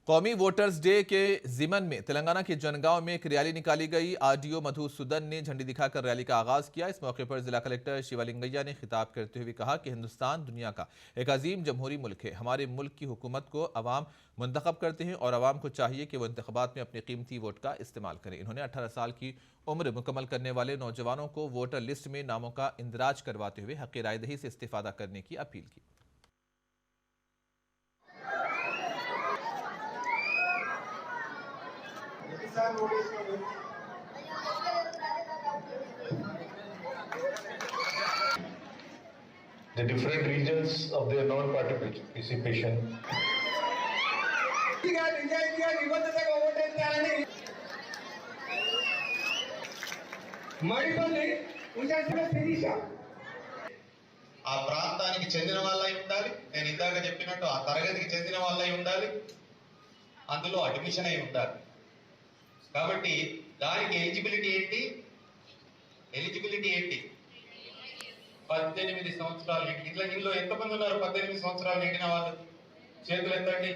कौमी voters day के जिमन में तेलंगाना के जनगांव में एक रैली निकाली गई। आरडीओ मधुसूदन ने झंडी दिखाकर रैली का आगाज किया। इस मौके पर जिला कलेक्टर शिवलिंगैया ने खिताब करते हुए कहा कि हिंदुस्तान दुनिया का एक अजीम जमहूरी मुल्क है। हमारे मुल्क की हुकूमत को अवाम मुंतखब करते हैं और अवाम को चाहिए कि वो इंतखाबात में अपने कीमती वोट का इस्तेमाल करें। इन्होंने 18 साल की उम्र मुकम्मल करने वाले नौजवानों को वोटर लिस्ट में नामों का इंदराज करवाते हुए हक़ रायदही से इस्तिफादा करने की अपील की। The different regions of their non-participation. ఆ ప్రాంతానికి చెందిన వాళ్ళై ఉండాలి. నేను ఇందాక చెప్పినట్టు ఆ తరగతికి చెందిన వాళ్ళై ఉండాలి. అందులో అడ్మిషన్ అయి ఉండాలి. కాబట్టి దానికి ఎలిజిబిలిటీ ఏంటి? 18 సంవత్సరాలు. ఇంట్లో ఎంతమంది ఉన్నారు 18 సంవత్సరాలు నిండిన వాళ్ళు? చేతులు ఎత్తండి.